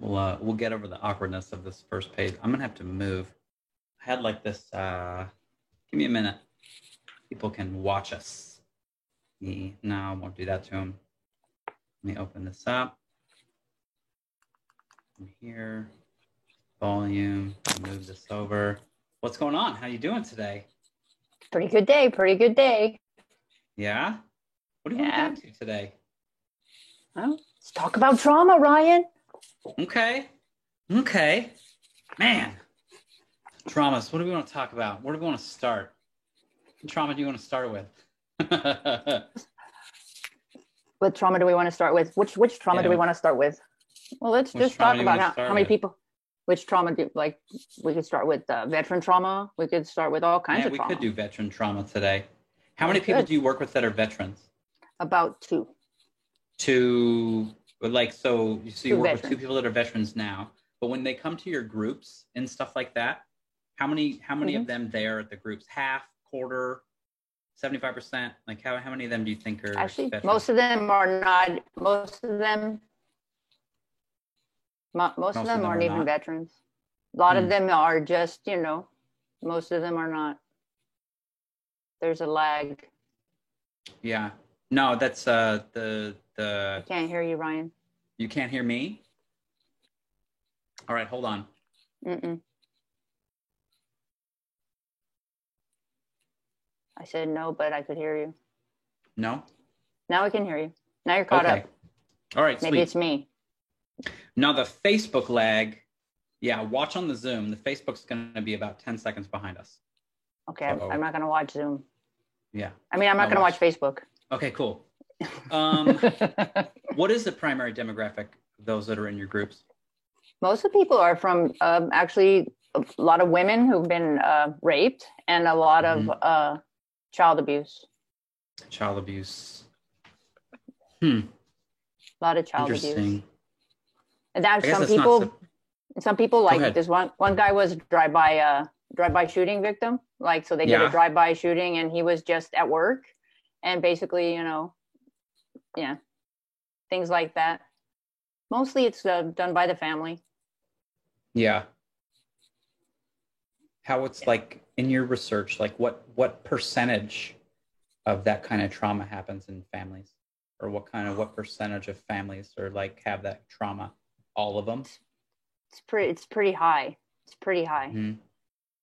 We'll get over the awkwardness of this first page. I'm gonna have to move. I had like this. Give me a minute. People can watch us. No, I won't do that to them. Let me open this up. From here, volume. Move this over. What's going on? How you doing today? Pretty good day. Pretty good day. Yeah. What do you want to get into today? Well, let's talk about trauma, Ryan. Okay. Man. Traumas. What do we want to talk about? Where do we want to start? What trauma do you want to start with? What trauma do we want to start with? Which trauma do we want to start with? Well, let's just talk about how many people. Which trauma do we could start with veteran trauma. We could start with all kinds of trauma. We could do veteran trauma today. How many people do you work with that are veterans? About two. So you work with two people that are veterans now, but when they come to your groups and stuff like that, how many of them there at the groups? Half, quarter, 75%? Like how many of them do you think are actually veterans? Most of them are not. Most of them aren't even veterans. A lot of them are just, most of them are not. There's a lag. Yeah. No, that's the I can't hear you, Ryan. You can't hear me? All right, hold on. I said no, but I could hear you. No? Now I can hear you. Now you're caught up. All right, maybe it's me. Now the Facebook lag, watch on the Zoom. The Facebook's going to be about 10 seconds behind us. Okay, I'm not going to watch Zoom. Yeah. I mean, I'm not going to watch Facebook. Okay, cool. What is the primary demographic of those that are in your groups? Most of the people are from actually a lot of women who've been raped and a lot of child abuse. Child abuse. A lot of child abuse. And that some people like this one guy was a drive-by shooting victim. Like, so they did a drive-by shooting and he was just at work and basically, things like that. Mostly it's done by the family. Yeah. How it's like in your research, like what percentage of that kind of trauma happens in families? Or what percentage of families are like have that trauma? All of them? It's pretty high. It's pretty high. Mm-hmm.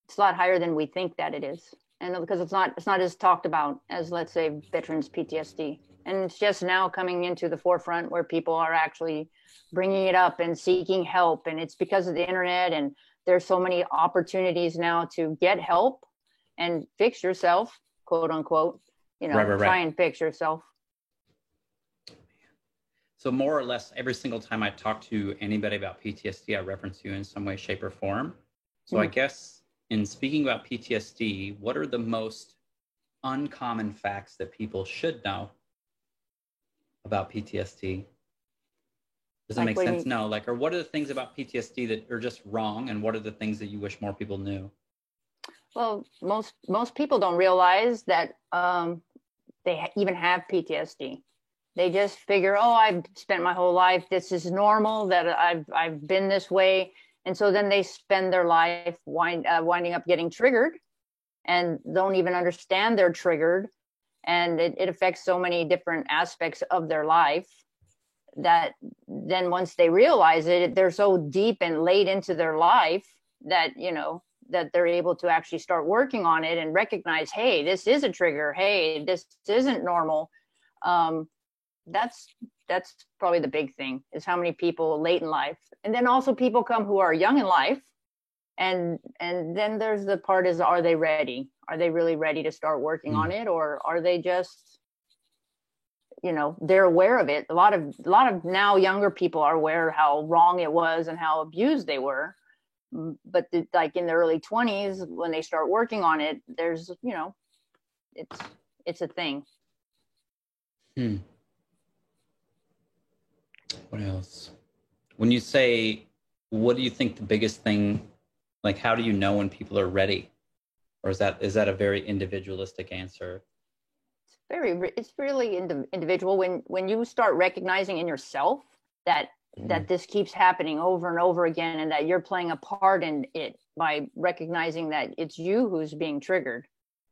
It's a lot higher than we think that it is. And because it's not as talked about as, let's say, veterans PTSD. And it's just now coming into the forefront where people are actually bringing it up and seeking help. And it's because of the internet, and there's so many opportunities now to get help and fix yourself, quote unquote, try and fix yourself. So more or less every single time I talk to anybody about PTSD, I reference you in some way, shape, or form. So I guess in speaking about PTSD, what are the most uncommon facts that people should know about PTSD? Does that make sense? No, or what are the things about PTSD that are just wrong, and what are the things that you wish more people knew? Well, most people don't realize that they even have PTSD. They just figure, I've spent my whole life, this is normal, that I've been this way. And so then they spend their life winding up getting triggered and don't even understand they're triggered. And it affects so many different aspects of their life that then once they realize it, they're so deep and late into their life that, that they're able to actually start working on it and recognize, hey, this is a trigger. Hey, this isn't normal. That's probably the big thing, is how many people late in life. And then also people come who are young in life. And then there's the part is, are they ready? Are they really ready to start working on it? Or are they just, they're aware of it. A lot of now younger people are aware how wrong it was and how abused they were. But like in the early 20s, when they start working on it, there's, it's a thing. What else? When you say, what do you think the biggest thing, like how do you know when people are ready? Or is that a very individualistic answer? It's really individual. When you start recognizing in yourself that that this keeps happening over and over again, and that you're playing a part in it by recognizing that it's you who's being triggered.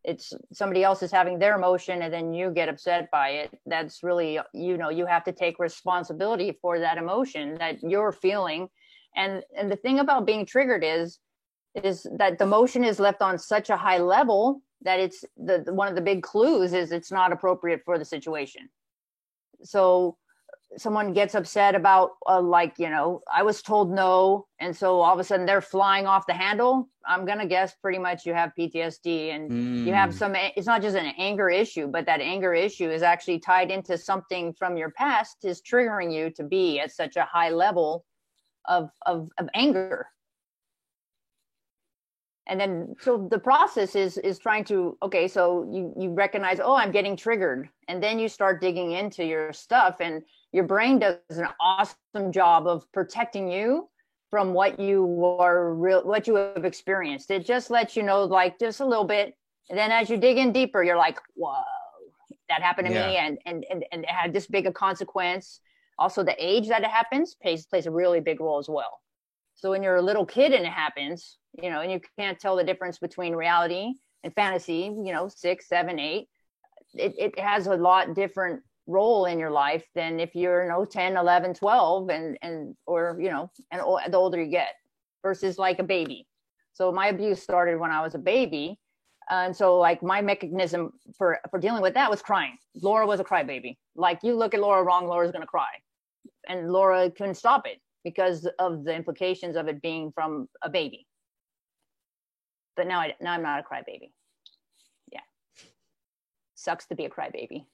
It's somebody else is having their emotion and then you get upset by it. That's really, you have to take responsibility for that emotion that you're feeling. And the thing about being triggered is that the emotion is left on such a high level that it's one of the big clues is it's not appropriate for the situation. So someone gets upset about I was told no, and so all of a sudden they're flying off the handle. I'm gonna guess pretty much you have PTSD, and you have it's not just an anger issue, but that anger issue is actually tied into something from your past is triggering you to be at such a high level of anger. And then, so the process is trying to, okay, so you recognize, oh, I'm getting triggered. And then you start digging into your stuff, and your brain does an awesome job of protecting you from what you have experienced. It just lets you know, like, just a little bit. And then as you dig in deeper, you're like, whoa, that happened to me. And it had this big a consequence. Also, the age that it happens plays a really big role as well. So when you're a little kid and it happens, and you can't tell the difference between reality and fantasy, 6, 7, 8, it has a lot different role in your life than if you're 10, 11, 12 or the older you get versus like a baby. So my abuse started when I was a baby. And so like my mechanism for dealing with that was crying. Laura was a crybaby. Like, you look at Laura wrong, Laura's going to cry. And Laura couldn't stop it because of the implications of it being from a baby. But now I'm not a crybaby. Yeah. Sucks to be a crybaby.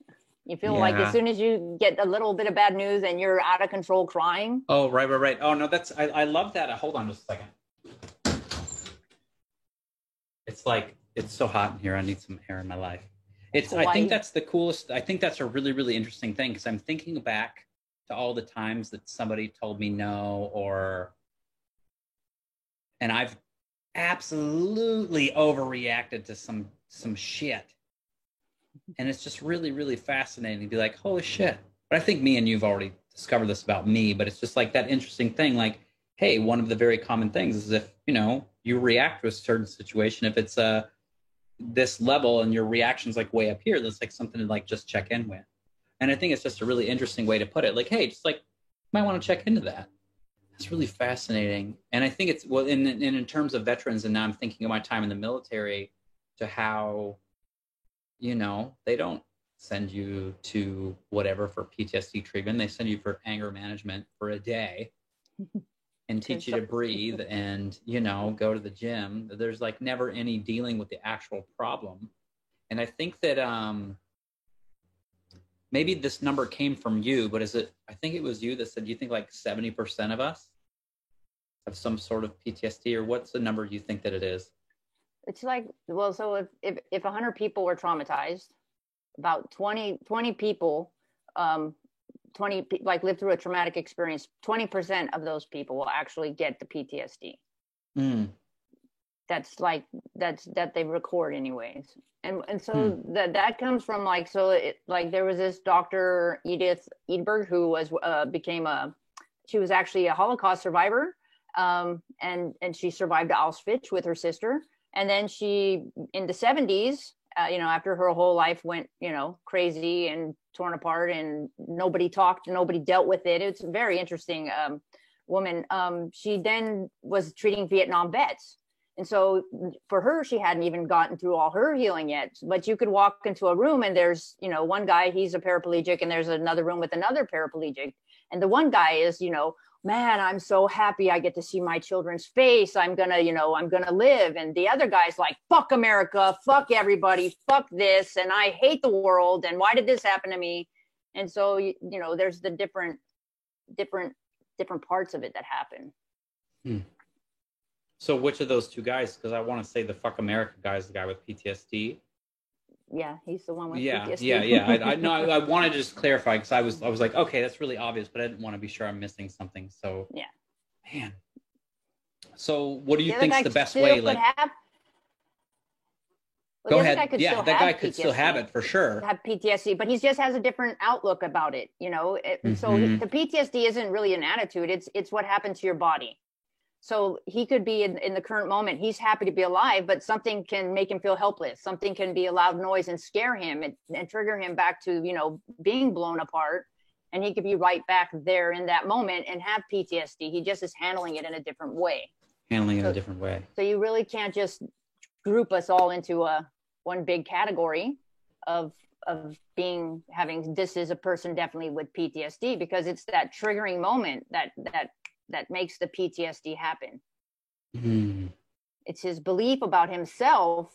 You feel like as soon as you get a little bit of bad news and you're out of control crying. Oh, right. Oh, no, I love that. Hold on just a second. It's like, it's so hot in here. I need some air in my life. I think that's the coolest. I think that's a really, really interesting thing, because I'm thinking back to all the times that somebody told me no, and I've absolutely overreacted to some shit. And it's just really, really fascinating to be like, holy shit. But I think me and you've already discovered this about me, but it's just like that interesting thing. Like, hey, one of the very common things is if, you react to a certain situation, if it's this level and your reaction's like way up here, that's like something to like just check in with. And I think it's just a really interesting way to put it. Like, hey, just like, might want to check into that. It's really fascinating. And I think it's, well, in terms of veterans, and now I'm thinking of my time in the military, to how, they don't send you to whatever for PTSD treatment. They send you for anger management for a day and teach you to breathe and, go to the gym. There's like never any dealing with the actual problem. And I think that maybe this number came from you, but I think it was you that said you think like 70% of us have some sort of PTSD, or what's the number you think that it is? It's like, well, so if 100 people were traumatized, about 20 people, 20 like live through a traumatic experience, 20% of those people will actually get the PTSD. That's that they record anyways. And so that comes from like, so there was this Dr. Edith Eadberg who she was actually a Holocaust survivor. And she survived Auschwitz with her sister. And then she, in the 70s, after her whole life went, crazy and torn apart and nobody talked, nobody dealt with it. It's a very interesting woman. She then was treating Vietnam vets. And so for her, she hadn't even gotten through all her healing yet. But you could walk into a room and there's, one guy, he's a paraplegic, and there's another room with another paraplegic. And the one guy is, man, I'm so happy I get to see my children's face. I'm gonna live. And the other guy's like, fuck America, fuck everybody, fuck this, and I hate the world, and why did this happen to me? And so there's the different parts of it that happen. So which of those two guys? Because I want to say the fuck America guy is the guy with PTSD. Yeah, he's the one with PTSD. Yeah. I know. I wanted to just clarify, because I was like, okay, that's really obvious, but I didn't want to be sure I'm missing something. So yeah, man. So what do you think is the best way? Like, Well, Go the other ahead. guy could Yeah, still that have guy could still have PTSD, it for sure. have PTSD, but he just has a different outlook about it, you know. So the PTSD isn't really an attitude; it's what happened to your body. So he could be in the current moment, he's happy to be alive, but something can make him feel helpless. Something can be a loud noise and scare him and trigger him back to, you know, being blown apart. And he could be right back there in that moment and have PTSD. He just is handling it in a different way. Handling it a different way. So you really can't just group us all into one big category of having this is a person definitely with PTSD, because it's that triggering moment that makes the PTSD happen. It's his belief about himself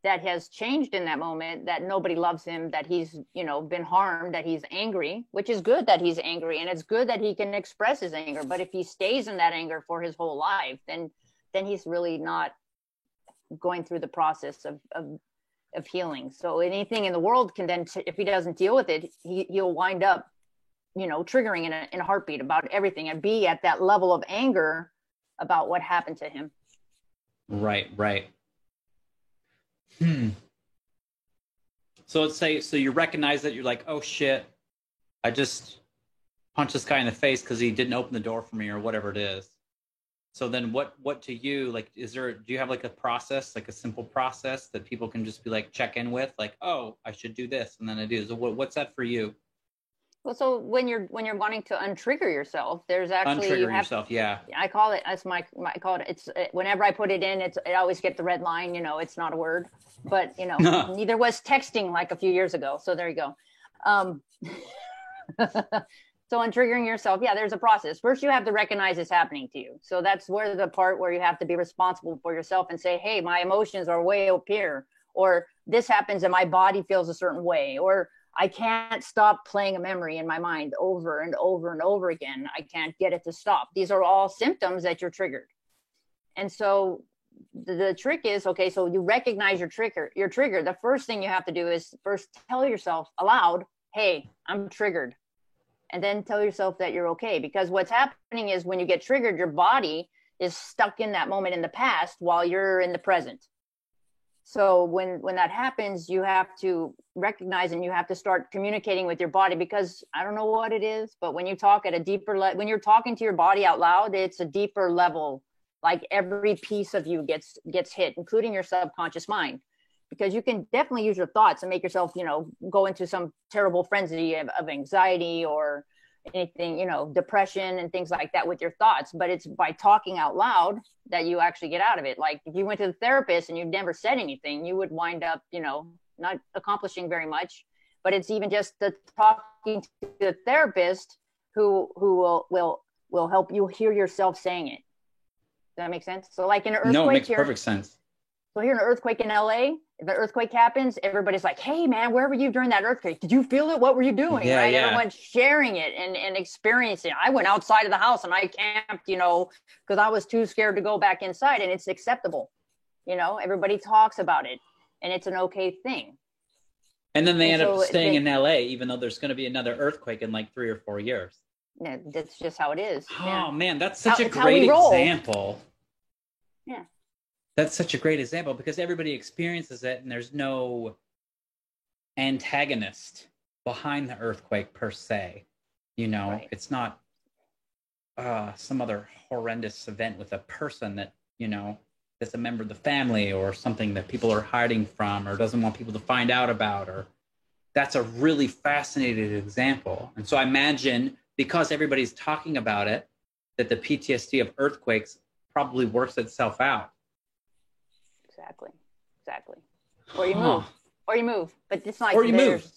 that has changed in that moment, that nobody loves him, that he's, you know, been harmed, that he's angry, which is good that he's angry, and it's good that he can express his anger. But if he stays in that anger for his whole life, then he's really not going through the process of healing. So anything in the world can then, if he doesn't deal with it, he'll wind up, you know, triggering in a heartbeat about everything and be at that level of anger about what happened to him. Right. So let's say, so you recognize that you're like, oh shit, I just punched this guy in the face because he didn't open the door for me or whatever it is. So then what to you, like, do you have like a process, like a simple process that people can just be like, check in with, like, oh, I should do this. And then I do. So what's that for you? Well, so when you're wanting to untrigger yourself, there's actually yourself. Yeah. I call it, that's I call it. It's whenever I put it in, it always get the red line. You know, it's not a word, but you know, neither was texting like a few years ago. So there you go. So untriggering yourself, yeah, there's a process. First, you have to recognize it's happening to you. So that's where the part where you have to be responsible for yourself and say, hey, my emotions are way up here, or this happens and my body feels a certain way, or I can't stop playing a memory in my mind over and over and over again. I can't get it to stop. These are all symptoms that you're triggered. And so the trick is, okay, so you recognize your trigger. The first thing you have to do is first tell yourself aloud, hey, I'm triggered. And then tell yourself that you're okay. Because what's happening is when you get triggered, your body is stuck in that moment in the past while you're in the present. So when that happens, you have to recognize and you have to start communicating with your body, because I don't know what it is, but when you talk at a deeper level, when you're talking to your body out loud, it's a deeper level. Like every piece of you gets hit, including your subconscious mind, because you can definitely use your thoughts and make yourself, you know, go into some terrible frenzy of anxiety or anything, you know, depression and things like that with your thoughts. But it's by talking out loud that you actually get out of it. Like if you went to the therapist and you've never said anything, you would wind up, you know, not accomplishing very much. But it's even just the talking to the therapist who will help you hear yourself saying it. Does that make sense? So like in an earthquake, no, it makes perfect sense. So here in an earthquake in LA, if an earthquake happens, everybody's like, hey man, where were you during that earthquake? Did you feel it? What were you doing? Yeah, right? Yeah. Everyone's sharing it and experiencing it. I went outside of the house and I camped, you know, because I was too scared to go back inside, and it's acceptable. You know, everybody talks about it and it's an okay thing. And then they end up staying in LA, even though there's going to be another earthquake in like 3 or 4 years. Yeah, that's just how it is. Oh man, that's such a great example. Yeah. That's such a great example, because everybody experiences it and there's no antagonist behind the earthquake per se. You know, right. It's not some other horrendous event with a person that, you know, that's a member of the family or something that people are hiding from or doesn't want people to find out about. Or that's a really fascinating example. And so I imagine, because everybody's talking about it, that the PTSD of earthquakes probably works itself out. Exactly. Or you move, but it's like, or you move.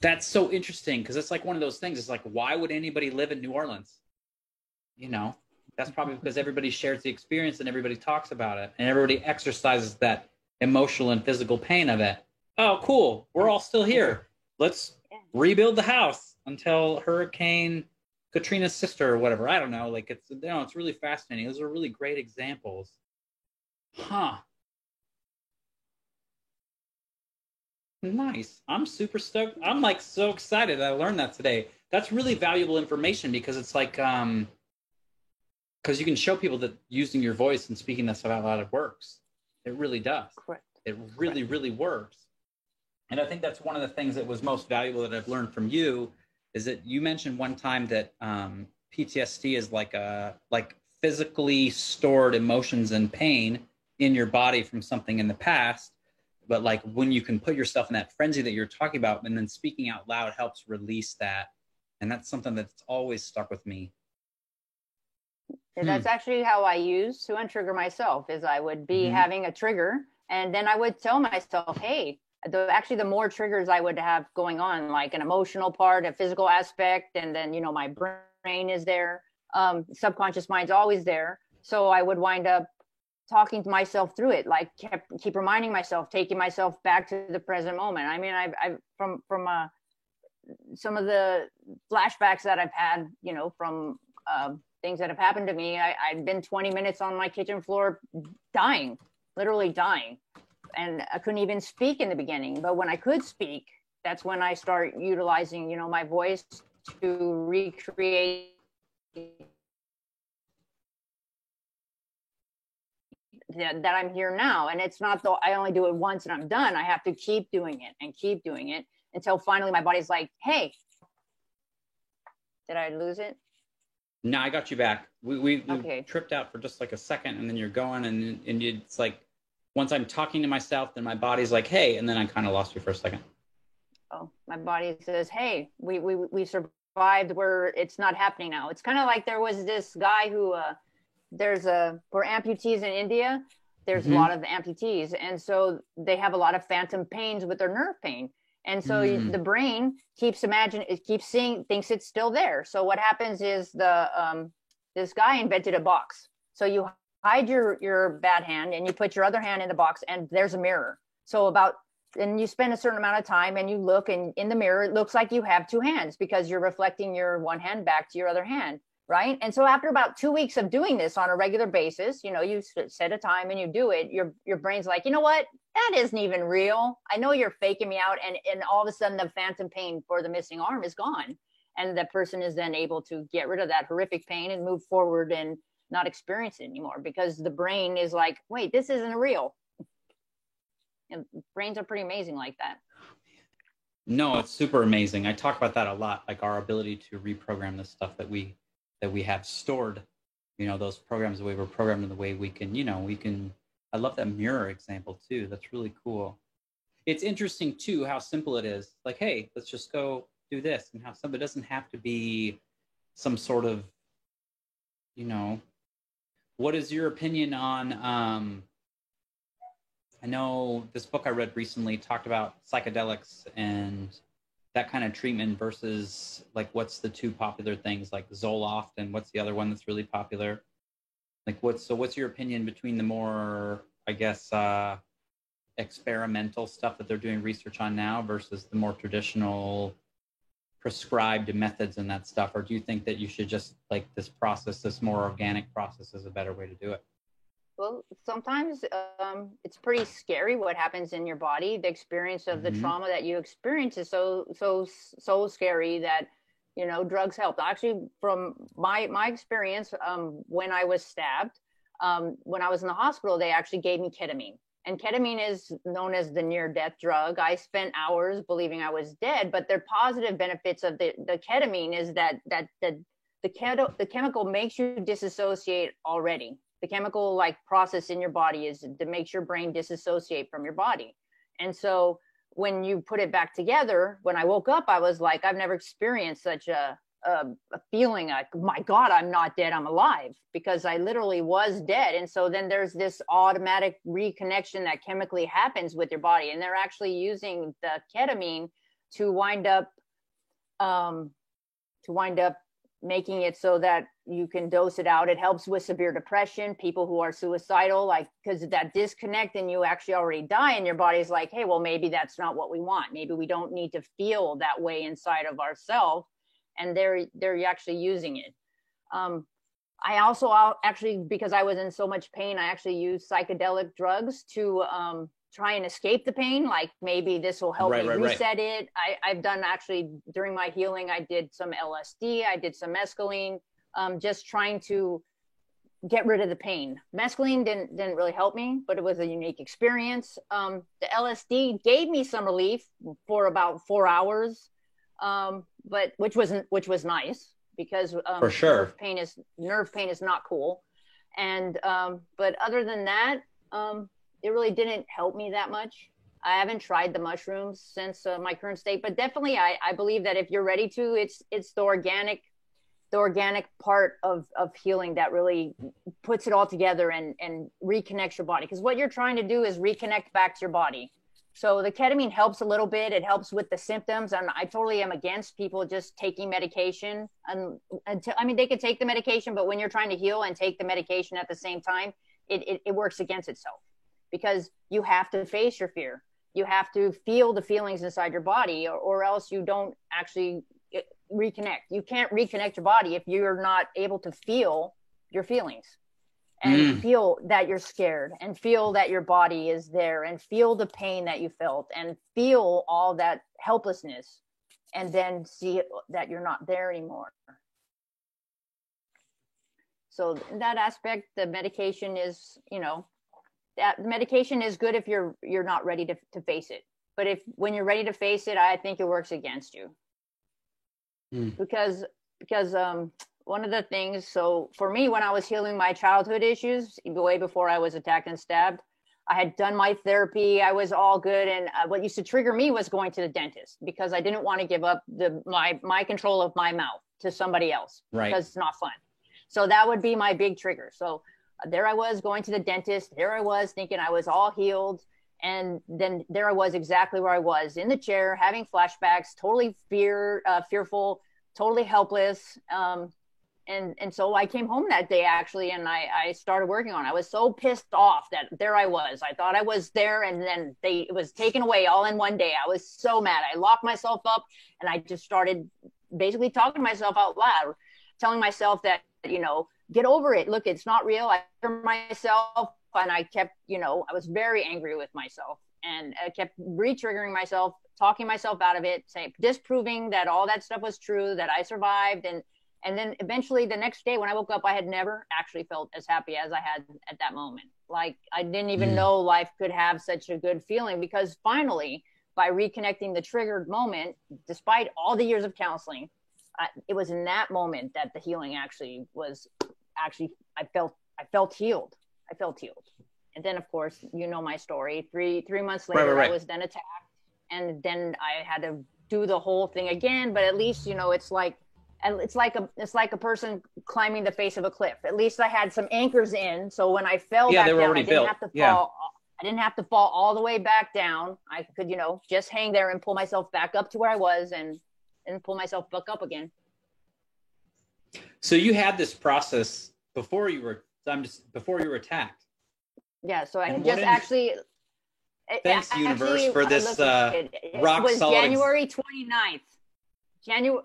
That's so interesting, because it's like one of those things. It's like, why would anybody live in New Orleans? You know, that's probably because everybody shares the experience and everybody talks about it and everybody exercises that emotional and physical pain of it. Oh, cool. We're all still here. Let's rebuild the house until Hurricane Katrina's sister or whatever. I don't know. Like, it's, you know, it's really fascinating. Those are really great examples. Huh. Nice. I'm super stoked. I'm like so excited that I learned that today. That's really valuable information, because it's like, because you can show people that using your voice and speaking that stuff out loud, it works. It really does. Correct. It really, really works. And I think that's one of the things that was most valuable that I've learned from you is that you mentioned one time that PTSD is like physically stored emotions and pain in your body from something in the past. But like when you can put yourself in that frenzy that you're talking about, and then speaking out loud helps release that. And that's something that's always stuck with me. And that's actually how I used to untrigger myself is I would be having a trigger and then I would tell myself, hey, the more triggers I would have going on, like an emotional part, a physical aspect, and then, my brain is there. Subconscious mind's always there. So I would wind up talking to myself through it, like keep reminding myself, taking myself back to the present moment. I mean, I've from some of the flashbacks that I've had, from things that have happened to me, I've been 20 minutes on my kitchen floor dying, literally dying. And I couldn't even speak in the beginning. But when I could speak, that's when I start utilizing, my voice to recreate that I'm here now. And it's not though I only do it once and I'm done. I have to keep doing it until finally my body's like, hey, did I lose it? No, I got you back. We okay. Tripped out for just like a second and then you're going and it's like, once I'm talking to myself, then my body's like, hey, and then I kind of lost you for a second. Oh, my body says, hey, we survived where it's not happening now. It's kind of like there was this guy who, for amputees in India, there's a lot of amputees. And so they have a lot of phantom pains with their nerve pain. And so the brain thinks it's still there. So what happens is this guy invented a box. So you hide your bad hand and you put your other hand in the box and there's a mirror. And you spend a certain amount of time and you look and in the mirror, it looks like you have two hands because you're reflecting your one hand back to your other hand. Right. And so after about 2 weeks of doing this on a regular basis, you set a time and you do it, your brain's like, you know what, that isn't even real. I know you're faking me out. And all of a sudden the phantom pain for the missing arm is gone. And the person is then able to get rid of that horrific pain and move forward and not experience it anymore because the brain is like, wait, this isn't real. And brains are pretty amazing like that. No, it's super amazing. I talk about that a lot, like our ability to reprogram the stuff that we have stored, those programs, the way we're programmed and the way we can, I love that mirror example too. That's really cool. It's interesting too, how simple it is. Like, hey, let's just go do this and have something. It doesn't have to be some sort of, what is your opinion on, I know this book I read recently talked about psychedelics and that kind of treatment versus like what's the two popular things like Zoloft and what's the other one that's really popular? Like what's your opinion between the more, I guess, experimental stuff that they're doing research on now versus the more traditional prescribed methods and that stuff? Or do you think that you should just like this more organic process is a better way to do it? Well, sometimes it's pretty scary what happens in your body. The experience of the trauma that you experience is so scary that, drugs help. Actually, from my experience, when I was stabbed, when I was in the hospital, they actually gave me ketamine. And ketamine is known as the near-death drug. I spent hours believing I was dead, but the positive benefits of the ketamine is that the chemical makes you disassociate already. The chemical process in your body is that makes your brain disassociate from your body. And so when you put it back together, when I woke up, I was like, I've never experienced such a feeling like, my God, I'm not dead, I'm alive, because I literally was dead. And so then there's this automatic reconnection that chemically happens with your body. And they're actually using the ketamine to wind up making it so that you can dose it out. It helps with severe depression, people who are suicidal, because of that disconnect and you actually already die and your body's like, hey, well, maybe that's not what we want. Maybe we don't need to feel that way inside of ourselves. And they're actually using it. I also actually, because I was in so much pain, I actually used psychedelic drugs to try and escape the pain. Like maybe this will help me reset it. I've done actually during my healing, I did some LSD, I did some mescaline, just trying to get rid of the pain. Mescaline didn't really help me, but it was a unique experience. The LSD gave me some relief for about 4 hours, but which was nice because For sure. nerve pain is not cool. And but other than that, it really didn't help me that much. I haven't tried the mushrooms since my current state, but definitely I believe that if you're ready to, it's the organic part of healing that really puts it all together and reconnects your body. Because what you're trying to do is reconnect back to your body. So the ketamine helps a little bit. It helps with the symptoms. And I totally am against people just taking medication. Until, I mean, they could take the medication, but when you're trying to heal and take the medication at the same time, it works against itself because you have to face your fear. You have to feel the feelings inside your body or else you don't actually reconnect. You can't reconnect your body if you're not able to feel your feelings and feel that you're scared and feel that your body is there and feel the pain that you felt and feel all that helplessness and then see that you're not there anymore. So in that aspect, the medication is, that medication is good if you're not ready to face it. But when you're ready to face it, I think it works against you. Because one of the things, so for me, when I was healing my childhood issues, way before I was attacked and stabbed, I had done my therapy. I was all good. And what used to trigger me was going to the dentist because I didn't want to give up my control of my mouth to somebody else. Right. Because it's not fun. So that would be my big trigger. So there I was going to the dentist. There I was thinking I was all healed. And then there I was exactly where I was in the chair, having flashbacks, totally fearful, totally helpless. And so I came home that day actually, and I started working on it. I was so pissed off that there I was. I thought I was there, and then it was taken away all in one day. I was so mad. I locked myself up, and I just started basically talking to myself out loud, telling myself that, get over it. Look, it's not real. I hurt myself. And I kept, I was very angry with myself and I kept re-triggering myself, talking myself out of it, disproving that all that stuff was true, that I survived. And then eventually the next day when I woke up, I had never actually felt as happy as I had at that moment. Like I didn't even know life could have such a good feeling because finally, by reconnecting the triggered moment, despite all the years of counseling, it was in that moment that the healing I felt healed. I felt healed. And then, of course, my story. Three months later, right. I was then attacked. And then I had to do the whole thing again. But at least, it's like a person climbing the face of a cliff. At least I had some anchors in. So when I fell back down, I didn't have to fall. I didn't have to fall all the way back down. I could, just hang there and pull myself back up to where I was and pull myself back up again. So you had this process before you were attacked. Yeah, so I had just actually. Thanks, universe, for this rock was solid. January 29th. January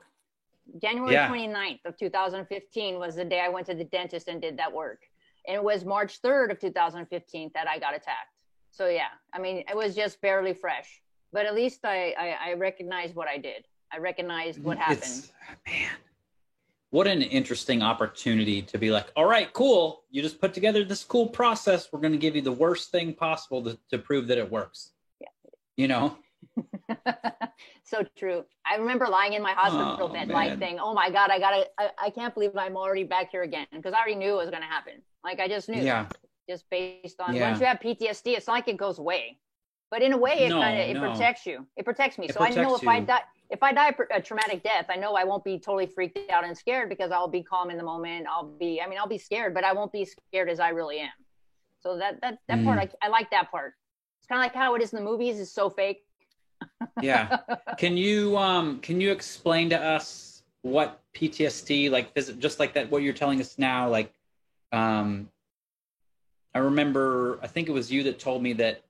29th of 2015 was the day I went to the dentist and did that work. And it was March 3rd of 2015 that I got attacked. So yeah, I mean, it was just barely fresh. But at least I recognized what I did. I recognized what happened. Man. What an interesting opportunity to be like, all right, cool. You just put together this cool process. We're going to give you the worst thing possible to prove that it works. Yeah. So true. I remember lying in my hospital bed, like saying, oh my God, I can't believe I'm already back here again. Because I already knew it was going to happen. Like I just knew. Yeah. Just based on once you have PTSD, it's not like it goes away. But in a way, it protects you. It protects me. So I know if I die a traumatic death, I know I won't be totally freaked out and scared because I'll be calm in the moment. I'll be scared, but I won't be scared as I really am. So that part, I like that part. It's kind of like how it is in the movies is so fake. Yeah. Can you explain to us what PTSD, like just like that, what you're telling us now, like, I remember, I think it was you that told me that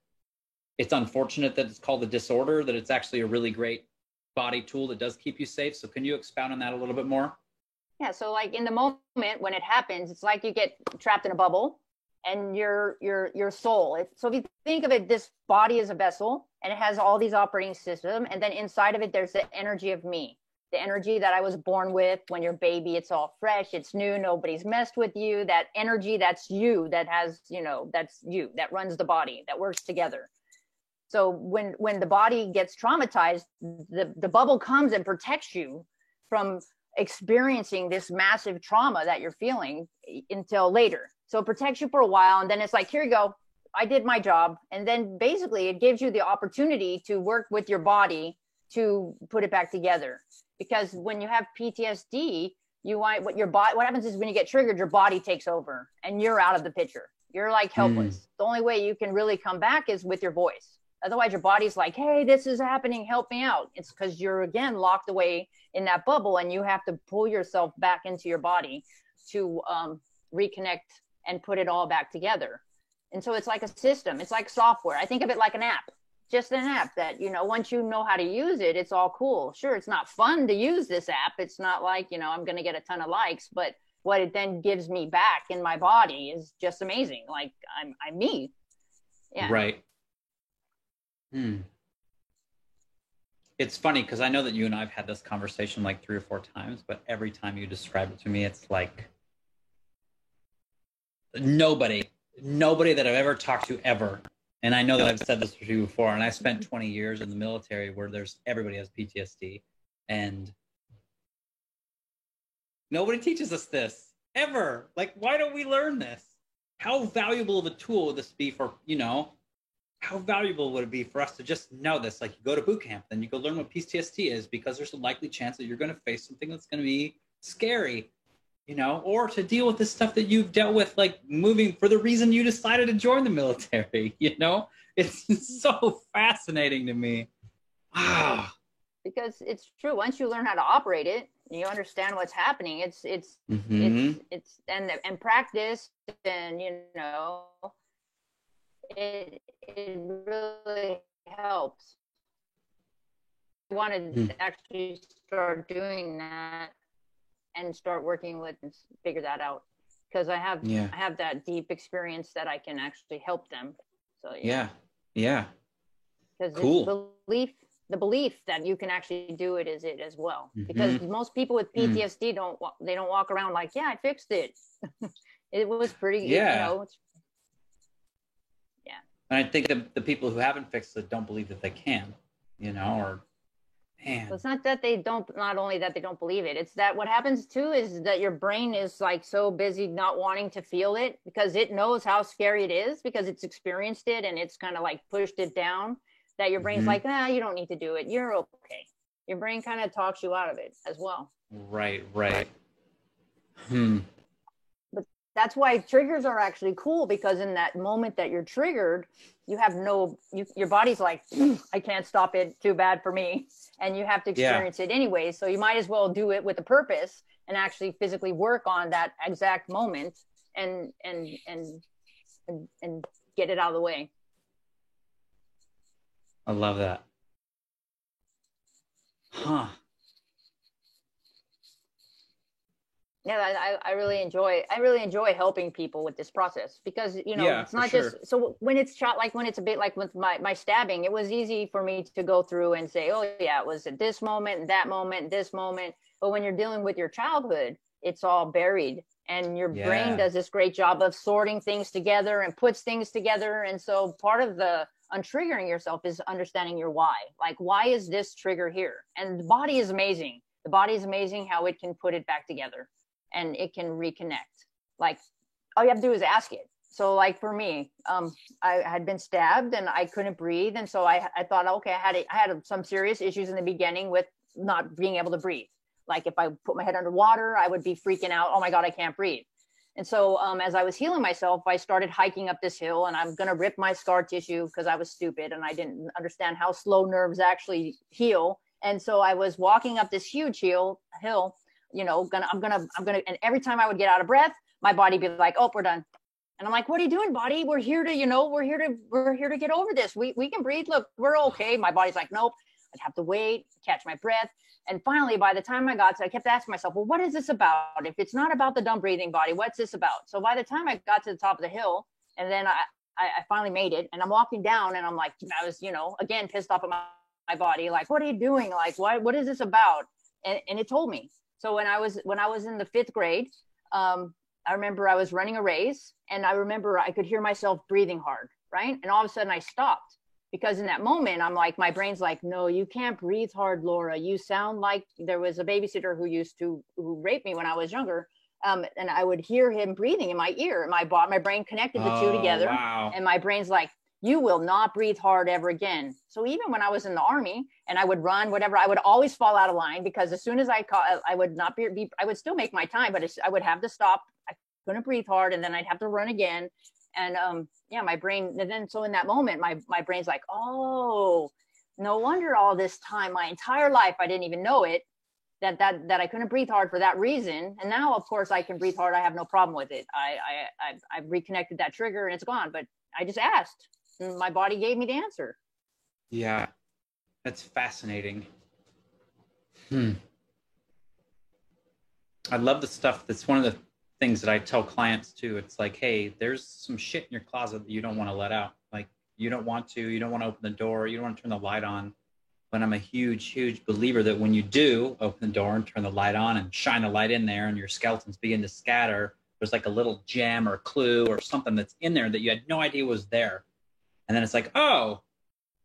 it's unfortunate that it's called a disorder, that it's actually a really great body tool that does keep you safe. So can you expound on that a little bit more? Yeah. So like in the moment when it happens, it's like you get trapped in a bubble and your soul. So if you think of it, this body is a vessel and it has all these operating systems. And then inside of it, there's the energy of me. the energy that I was born with. When you're a baby, it's all fresh, it's new, nobody's messed with you. That energy, that's you, that has, you know, that's you, that runs the body, that works together. So when the body gets traumatized, the bubble comes and protects you from experiencing this massive trauma that you're feeling until later. So it protects you for a while, and then it's like, here you go, I did my job. And then basically it gives you the opportunity to work with your body to put it back together. Because when you have PTSD, what happens is when you get triggered, your body takes over and you're out of the picture. You're like helpless. The only way you can really come back is with your voice. Otherwise, your body's like, hey, this is happening, help me out. It's because you're, again, locked away in that bubble, and you have to pull yourself back into your body to reconnect and put it all back together. And so it's like a system. It's like software. I think of it like an app, just an app that, you know, once you know how to use it, it's all cool. Sure, it's not fun to use this app. It's not like, you know, I'm going to get a ton of likes, but what it then gives me back in my body is just amazing. Like I'm me. Yeah. Right. It's funny because I know that you and I have had this conversation like 3 or 4 times, but every time you describe it to me, it's like nobody that I've ever talked to ever. And I know that I've said this to you before, and I spent 20 years in the military where everybody has PTSD, and nobody teaches us this ever. Like, why don't we learn this? How valuable of a tool would this be for, you know, how valuable would it be for us to just know this? Like, you go to boot camp, then you go learn what PTSD is, because there's a likely chance that you're going to face something that's going to be scary, you know, or to deal with the stuff that you've dealt with, like moving for the reason you decided to join the military, you know? It's so fascinating to me. Wow. Because it's true. Once you learn how to operate it, you understand what's happening. It's and practice, and, you know, it really helps. I wanted to actually start doing that and start working with and figure that out, because I have that deep experience that I can actually help them. So yeah. Because cool. The belief that you can actually do it is it as well. Because most people with PTSD don't walk around like, yeah, I fixed it. It was pretty, you know. And I think that the people who haven't fixed it don't believe that they can, you know, or man. Well, it's not that they don't, not only that they don't believe it, it's that what happens too is that your brain is like so busy not wanting to feel it, because it knows how scary it is, because it's experienced it and it's kind of like pushed it down, that your brain's like, you don't need to do it. You're okay. Your brain kind of talks you out of it as well. Right. That's why triggers are actually cool, because in that moment that you're triggered, you have your body's like, I can't stop it, too bad for me. And you have to experience it anyway. So you might as well do it with a purpose and actually physically work on that exact moment and get it out of the way. I love that. Huh. Yeah, I really enjoy helping people with this process, because, you know, it's not just, so when it's shot, like when it's a bit like with my stabbing, it was easy for me to go through and say, oh yeah, it was at this moment and that moment and this moment. But when you're dealing with your childhood, it's all buried, and your brain does this great job of sorting things together and puts things together. And so part of the untriggering yourself is understanding your why. Like, why is this trigger here? And the body is amazing. The body is amazing how it can put it back together. And it can reconnect. Like, all you have to do is ask it. So like for me, I had been stabbed and I couldn't breathe. And so I thought, okay, I had some serious issues in the beginning with not being able to breathe. Like if I put my head underwater, I would be freaking out. Oh my God, I can't breathe. And so as I was healing myself, I started hiking up this hill, and I'm going to rip my scar tissue because I was stupid and I didn't understand how slow nerves actually heal. And so I was walking up this huge hill, you know, I'm gonna, and every time I would get out of breath, my body be like, oh, we're done. And I'm like, what are you doing, body? We're here to, you know, we're here to get over this. We can breathe. Look, we're okay. My body's like, nope. I'd have to wait, catch my breath. And finally, by the time I kept asking myself, well, what is this about? If it's not about the dumb breathing, body, what's this about? So by the time I got to the top of the hill, and then I finally made it, and I'm walking down, and I'm like, I was, you know, again, pissed off at my body. Like, what are you doing? Like, what is this about? and it told me. So when I was in the 5th grade, I remember I was running a race, and I remember I could hear myself breathing hard, right? And all of a sudden I stopped, because in that moment I'm like, my brain's like, no, you can't breathe hard, Laura. You sound like, there was a babysitter who raped me when I was younger. And I would hear him breathing in my ear. My brain connected the two together. Wow. And my brain's like, you will not breathe hard ever again. So even when I was in the Army and I would run, whatever, I would always fall out of line, because as soon as I would not be, I would still make my time, but I would have to stop. I couldn't breathe hard, and then I'd have to run again. And yeah, my brain, and then so in that moment, my brain's like, oh, no wonder all this time, my entire life, I didn't even know it, that I couldn't breathe hard for that reason. And now, of course, I can breathe hard. I have no problem with it. I've reconnected that trigger, and it's gone. But I just asked, and my body gave me the answer. Yeah, that's fascinating. I love the stuff. That's one of the things that I tell clients too. It's like, hey, there's some shit in your closet that you don't want to let out. Like, you don't want to open the door. You don't want to turn the light on. But I'm a huge believer that when you do open the door and turn the light on and shine the light in there, and your skeletons begin to scatter, there's like a little gem or clue or something that's in there that you had no idea was there. And then it's like, oh,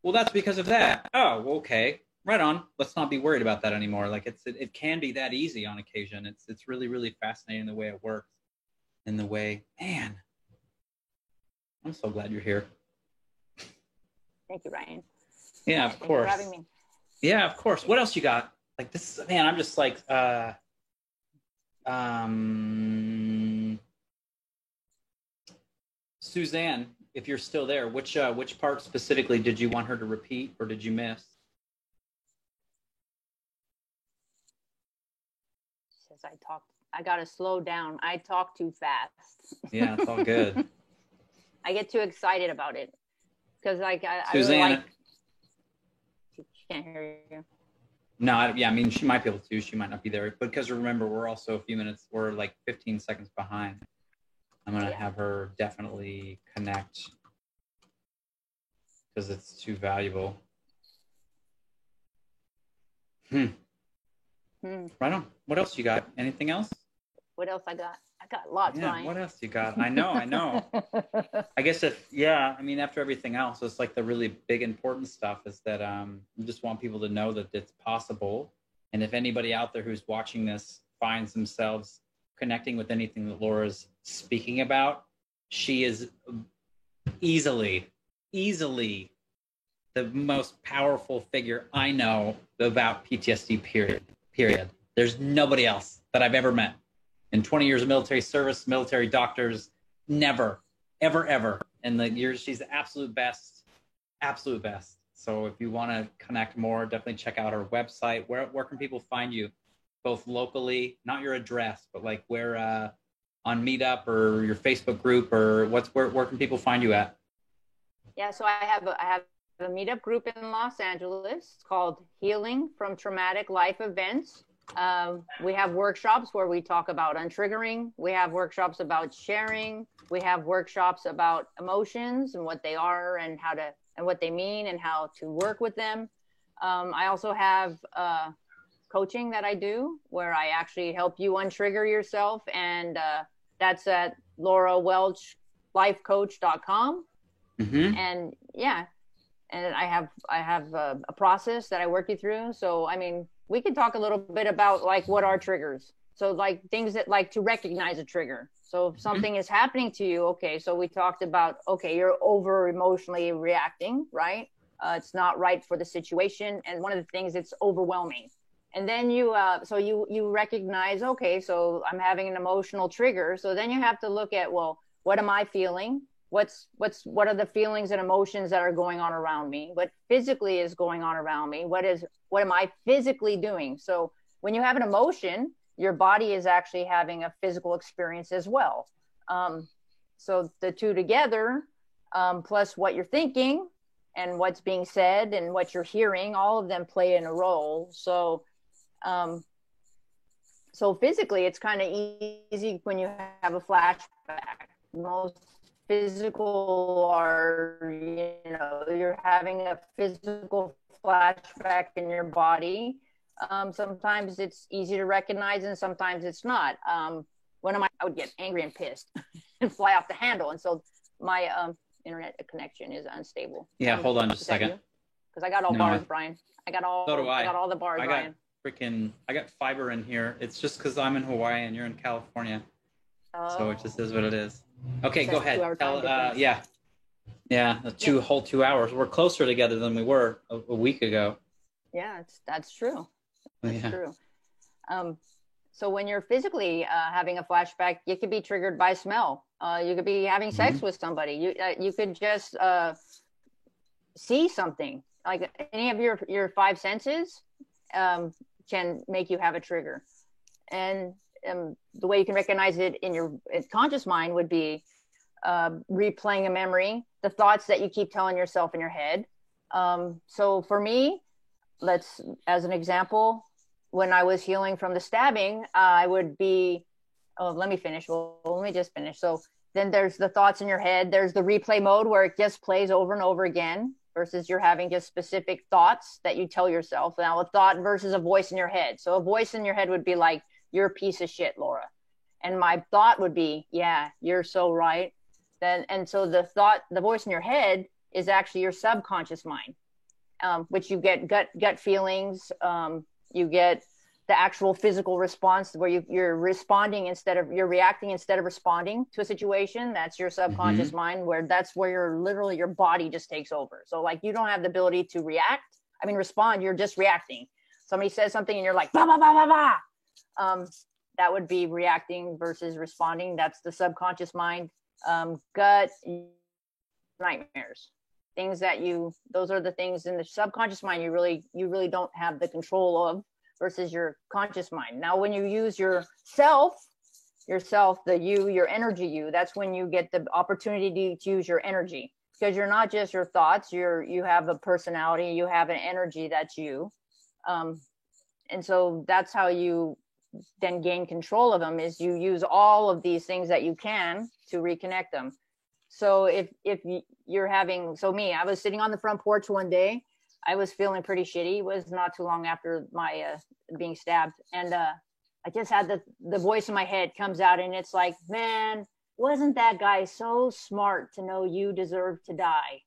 well, that's because of that. Oh, okay, right on. Let's not be worried about that anymore. Like, it can be that easy on occasion. It's really fascinating the way it works, and the way, man, I'm so glad you're here. Thank you, Ryan. Yeah, of course. Thanks for having me. Yeah, of course. What else you got? Like, this, man, I'm just like, Suzanne, if you're still there, which part specifically did you want her to repeat, or did you miss? Says I gotta slow down. I talk too fast. Yeah, it's all good. I get too excited about it, because like I Suzanne, really like. She can't hear you. No, yeah, I mean, she might be able to. She might not be there. But because remember, we're also we're like 15 seconds behind. I'm going to have her definitely connect, because it's too valuable. Right on. What else you got? Anything else? What else I got? I got lots, Ryan. What else you got? I know. I guess after everything else, it's like the really big important stuff is that I just want people to know that it's possible. And if anybody out there who's watching this finds themselves connecting with anything that Laura's speaking about, she is easily the most powerful figure I know about PTSD, period. There's nobody else that I've ever met. In 20 years of military service, military doctors, never, ever. And she's the absolute best. So if you want to connect more, definitely check out our website. Where can people find you, both locally, not your address, but like where on Meetup or your Facebook group, or where can people find you at? Yeah, so I have a Meetup group in Los Angeles. It's called Healing from Traumatic Life Events. We have workshops where we talk about untriggering. We have workshops about sharing. We have workshops about emotions and what they are and what they mean and how to work with them. I also have coaching that I do where I actually help you untrigger yourself. And that's at laurawelchlifecoach.com. And yeah, and I have a process that I work you through. So, I mean, we can talk a little bit about like what are triggers. So like things that like to recognize a trigger. So if something is happening to you, okay, so we talked about, okay, you're over emotionally reacting, right? It's not right for the situation. And one of the things, it's overwhelming. And then you recognize, okay, so I'm having an emotional trigger. So then you have to look at, well, what am I feeling? What are the feelings and emotions that are going on around me? What physically is going on around me? What am I physically doing? So when you have an emotion, your body is actually having a physical experience as well. So the two together, plus what you're thinking and what's being said and what you're hearing, all of them play in a role. So physically, it's kind of easy when you have a flashback. Most physical are, you're having a physical flashback in your body. Sometimes it's easy to recognize and sometimes it's not. I would get angry and pissed and fly off the handle. And so my internet connection is unstable. Yeah, hold on just a second. Because I got all bars, Brian. So do I. I got all the bars, Brian. I got fiber in here. It's just because I'm in Hawaii and you're in California. So it just is what it is. Okay, go ahead. Yeah, the whole 2 hours. We're closer together than we were a week ago. Yeah, that's true. That's true. So when you're physically having a flashback, you could be triggered by smell. You could be having sex with somebody. You could just see something. Like any of your five senses can make you have a trigger. And the way you can recognize it in your conscious mind would be replaying a memory, the thoughts that you keep telling yourself in your head. So for me, as an example, when I was healing from the stabbing, I would be, let me finish. Well, let me just finish. So then there's the thoughts in your head. There's the replay mode where it just plays over and over again versus you're having just specific thoughts that you tell yourself. Now a thought versus a voice in your head. So a voice in your head would be like, you're a piece of shit, Laura. And my thought would be, yeah, you're so right. And so the voice in your head is actually your subconscious mind, which you get gut feelings. You get the actual physical response where you're responding you're reacting instead of responding to a situation. That's your subconscious mind, where that's where your body just takes over. So like you don't have the ability to respond. You're just reacting. Somebody says something and you're like, bah, bah, bah, bah, bah. That would be reacting versus responding. That's the subconscious mind. Gut, nightmares, things those are the things in the subconscious mind you really don't have the control of versus your conscious mind. Now when you use yourself, the you, your energy you, that's when you get the opportunity to use your energy, because you're not just your thoughts, you have a personality, you have an energy that's you. And so that's how you then gain control of them, is you use all of these things that you can to reconnect them. So if you're having, I was sitting on the front porch one day, I was feeling pretty shitty. It was not too long after my being stabbed. And I just had the voice in my head comes out and it's like, man, wasn't that guy so smart to know you deserve to die?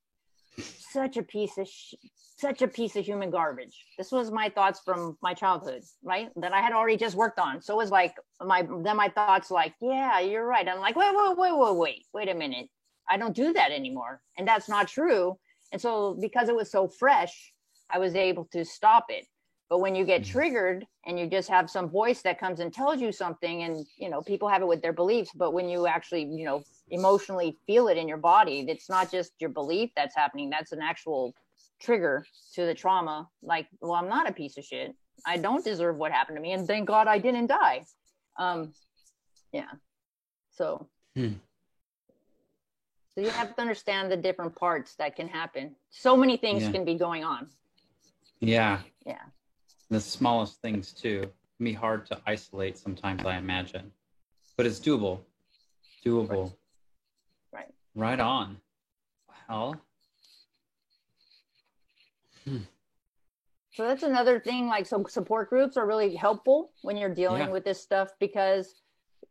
Such a piece of human garbage. This was my thoughts from my childhood, right? That I had already just worked on. So it was like my thoughts like, yeah, you're right. I'm like, wait a minute. I don't do that anymore. And that's not true. And so because it was so fresh, I was able to stop it. But when you get triggered and you just have some voice that comes and tells you something, and, people have it with their beliefs, but when you actually, emotionally feel it in your body, it's not just your belief that's happening. That's an actual trigger to the trauma. Like, well, I'm not a piece of shit. I don't deserve what happened to me. And thank God I didn't die. Yeah. So. So you have to understand the different parts that can happen. So many things can be going on. Yeah. Yeah. The smallest things too. It can be hard to isolate sometimes, I imagine. But it's doable. Right. Right on. Well. So that's another thing, like some support groups are really helpful when you're dealing with this stuff, because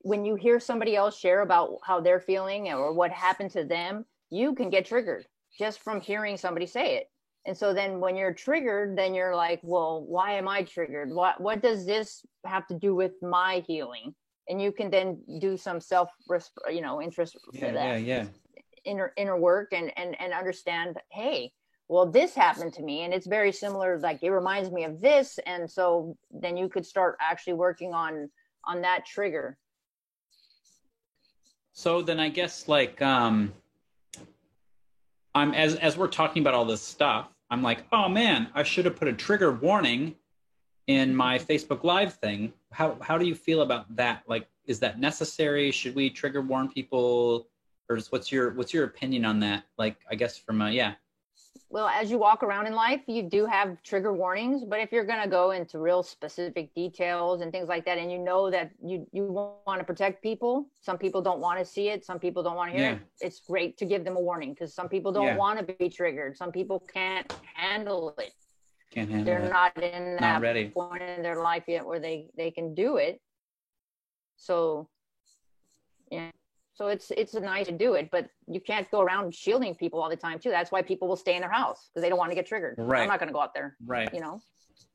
when you hear somebody else share about how they're feeling or what happened to them, you can get triggered just from hearing somebody say it. And so then when you're triggered, then you're like, well, why am I triggered? What does this have to do with my healing? And you can then do some self, interest, inner work and understand, hey, well, this happened to me and it's very similar. Like it reminds me of this. And so then you could start actually working on that trigger. So then I guess like, I'm as we're talking about all this stuff, I'm like, oh man, I should have put a trigger warning in my Facebook Live thing. How do you feel about that? Like, is that necessary? Should we trigger warn people? Or what's your opinion on that? Like, I guess from Well, as you walk around in life, you do have trigger warnings, but if you're going to go into real specific details and things like that, and you know that you want to protect people, some people don't want to see it, some people don't want to hear it, it's great to give them a warning, because some people don't want to be triggered. Some people can't handle it. Can't handle they're it. not in Not that ready. point in their life yet where they can do it. So yeah, so it's nice to do it, but you can't go around shielding people all the time too. That's why people will stay in their house because they don't want to get triggered. Right. I'm not going to go out there. Right. You know.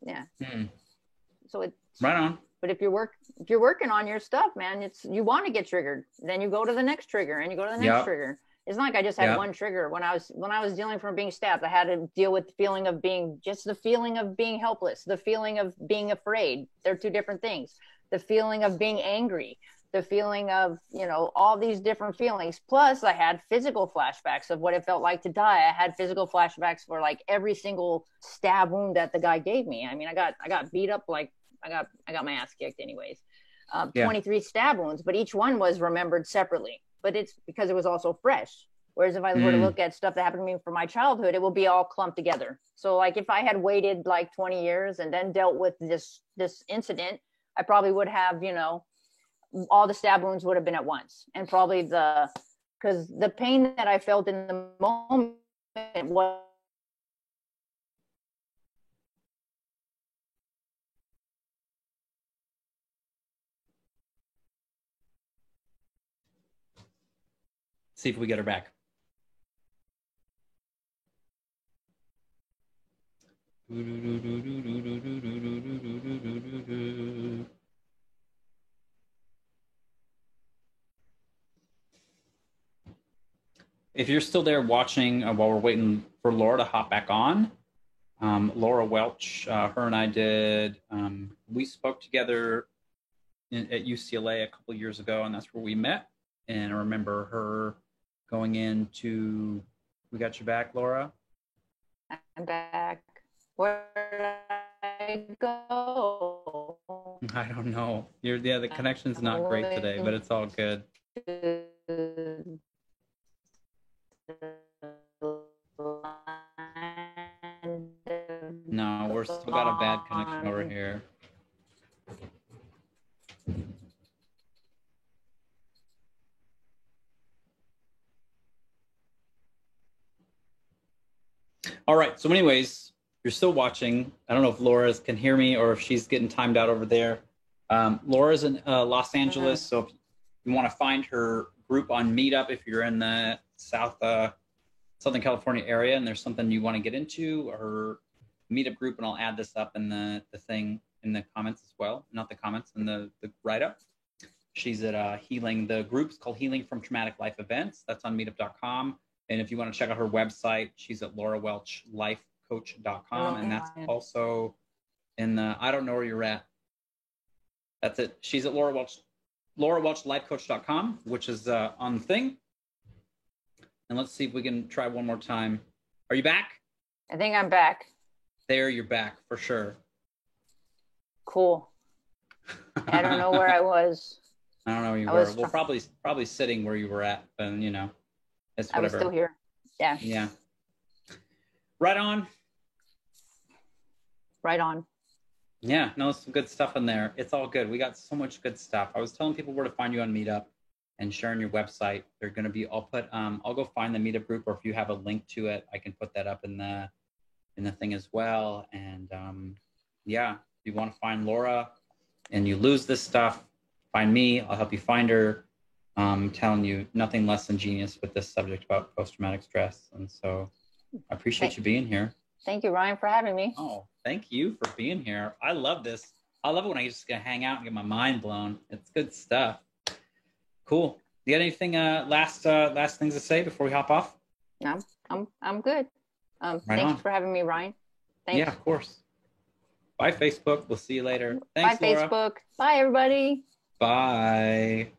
Yeah. Hmm. So it's Right on. But if you're working on your stuff, man, you want to get triggered. Then you go to the next trigger and you go to the next Yep. trigger. It's not like I just had Yep. one trigger. When I was dealing from being stabbed, I had to deal with the feeling of being helpless, the feeling of being afraid. They're two different things. The feeling of being angry, the feeling of, all these different feelings. Plus I had physical flashbacks of what it felt like to die. I had physical flashbacks for like every single stab wound that the guy gave me. I mean, I got beat up like I got my ass kicked anyways. 23 stab wounds, but each one was remembered separately. But it's because it was also fresh. Whereas if I were to look at stuff that happened to me from my childhood, it will be all clumped together. So like if I had waited like 20 years and then dealt with this incident, I probably would have, all the stab wounds would have been at once. And probably because the pain that I felt in the moment was See if we get her back. If you're still there watching while we're waiting for Laura to hop back on, Laura Welch, her and I we spoke together at UCLA a couple years ago, and that's where we met. And I remember her going into, we got you back, Laura? I'm back. Where did I go? I don't know. The connection's not great today, but it's all good. No, we're still got a bad connection over here. All right. So anyways, you're still watching. I don't know if Laura can hear me or if she's getting timed out over there. Laura's in Los Angeles. So if you want to find her group on Meetup, if you're in the Southern California area and there's something you want to get into, her Meetup group, and I'll add this up in the thing in the comments as well. Not the comments, in the write-up. She's at Healing. The group's called Healing from Traumatic Life Events. That's on meetup.com. And if you want to check out her website, she's at laurawelchlifecoach.com. And that's also in the, I don't know where you're at. That's it. She's at laurawelchlifecoach.com, which is on the thing. And let's see if we can try one more time. Are you back? I think I'm back. There, you're back for sure. Cool. I don't know where I was. I don't know where you were. Well, probably sitting where you were at, but it's whatever. I was still here. Yeah. Yeah. Right on. Right on. Yeah, no, some good stuff in there. It's all good. We got so much good stuff. I was telling people where to find you on Meetup and sharing your website. They're going to be, I'll go find the Meetup group, or if you have a link to it, I can put that up in the thing as well. And if you want to find Laura and you lose this stuff, find me. I'll help you find her. I'm telling you, nothing less than genius with this subject about post-traumatic stress. And so I appreciate you being here. Thank you, Ryan, for having me. Oh, thank you for being here. I love this. I love it when I just get to hang out and get my mind blown. It's good stuff. Cool. You got anything last things to say before we hop off? No, I'm good. Thanks for having me, Ryan. Thanks. Yeah, of course. Bye, Facebook. We'll see you later. Thanks, Bye, Laura. Facebook. Bye, everybody. Bye.